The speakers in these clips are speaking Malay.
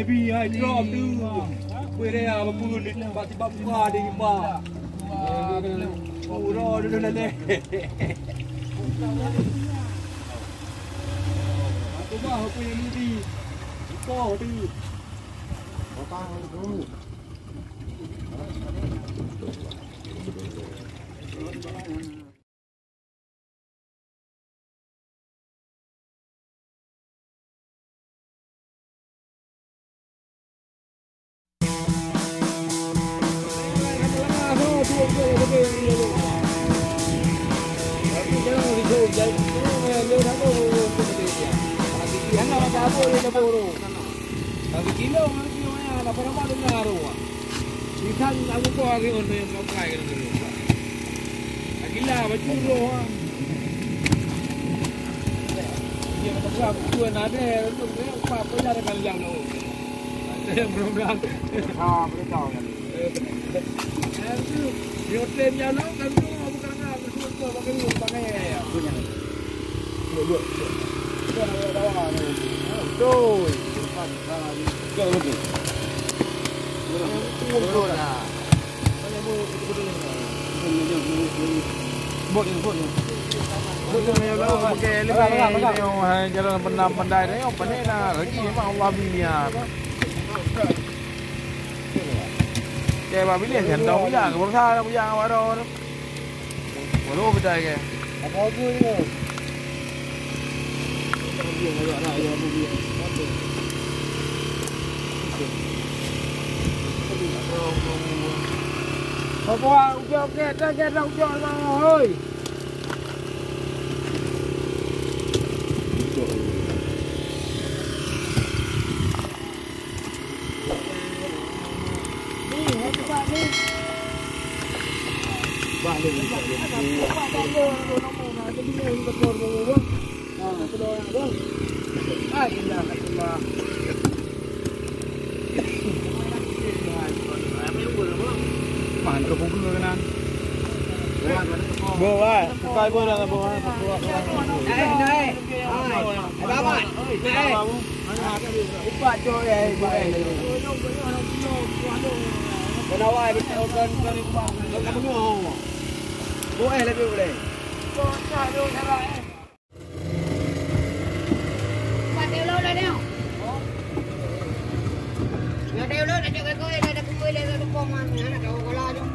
bi hai drop tu. Kuih dia berpuluh ni tiba-tiba buka dia riba. Pura dulu nanti. Aku mah aku yang ni. Kau tu. Kau tahu dulu. Ikan aku kau hari orang yang kau kai kan dulu. Gila macam tu ah. Dia macam aku tuan ada untuk dia apa cara kalian tu. Saya belum dah. Belum tahu kan. Dia hotel yang nak kan tu bukan nak betul pakai punya. Dua. Kau nak bawa ni. Betul. Kau betul. Bot lah. Bot ni. Bot yang lalu pakai lebih jalan pandai ni apa ni nak lagi memang Allah binia. Kaya ba bilis kan tahu bilang ke bangsa nak bilang apa dah. Baru betul ke. Apa tu ni? Dia agak nak ya mobil. Apa ujung ke tak ujung lah oi. Mantra pun kenan. Bawa, kai bola dah bawa. Naik. Babat. Naik. Upat joy Penawai betul kan kamu ngomong. Boleh lebih boleh. Kau tak ada cara Pak diLaut dah dia. Ya diLaut ada ke kau ada kuih dah tu kau mana nak kau kola tu.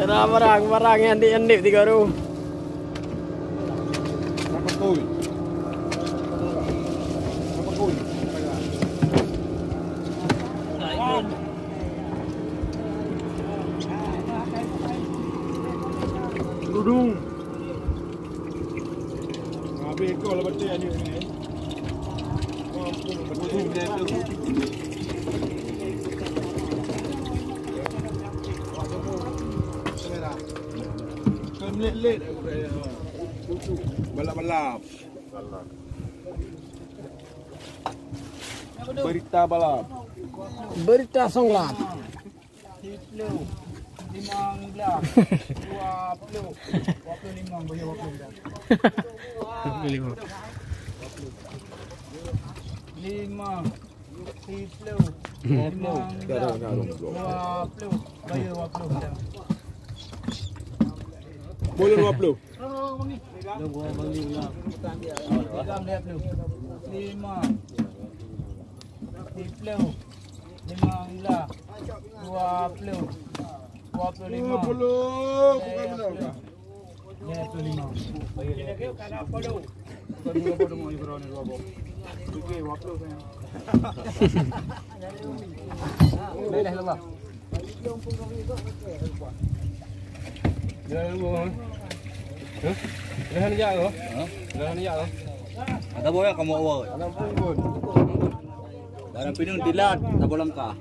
Cara barang yang diendip tiga ru. Apa koi? Apa koi? Dudung. Habis kau lah betul ni. Betul dia tu. Let balap-balap. Berita balap. Berita songlat. 15, 25, 25 bagi 20. Boleh 20. Ya tu 5. Ini dia kan apa tu? Bukan dua apa dong ibu ni dua apa. Okey, waktu saya. Dah dah lepas. Jalan gua. Hah? Dah ni jak ke? Ha? Dah ni jak ke? Ada boya kamu awal. Dalam punggun. Dalam pinung diLaut, tak langkah.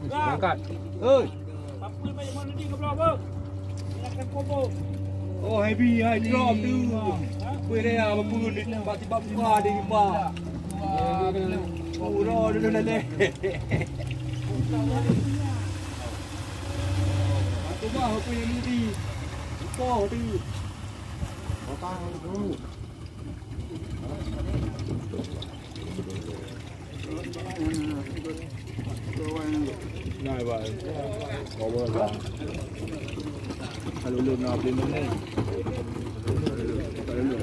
Angkat. Oi. Apa ni mana ni ke belah? Nak popo. Oh heavy high drop tu. Kuih dia apa pun di tiba-tiba buka di bawah. Pura dulu dah leh. Aku mah aku yang ni. Kau tu. Potang dulu. Nah, baik. Kau boleh. Kalau lu nak beli mana? Kalau lu.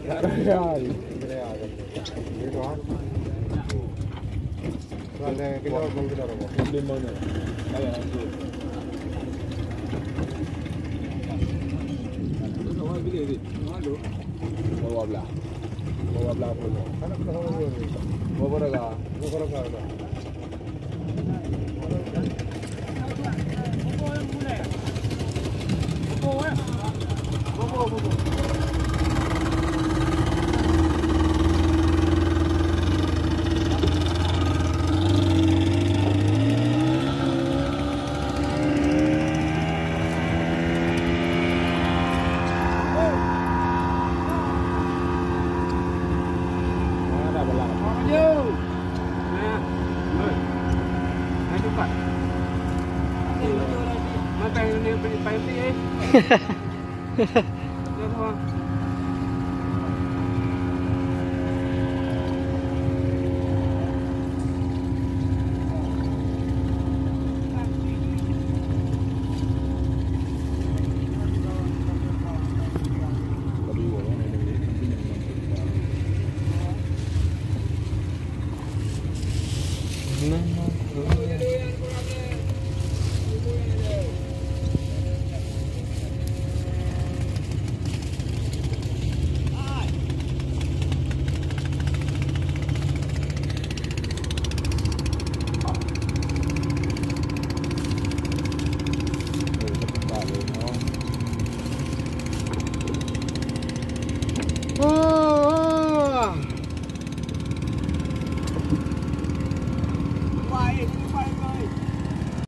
Ya. Itu ah. Kalau kita beli apa? Beli mana? Bayar aku. Bawa beli ni. Mana? Bawa belah. Bawa belah pun. Mana bawa ni? Bawa berapa? Bawa berapa? Makan ni beli payung ni.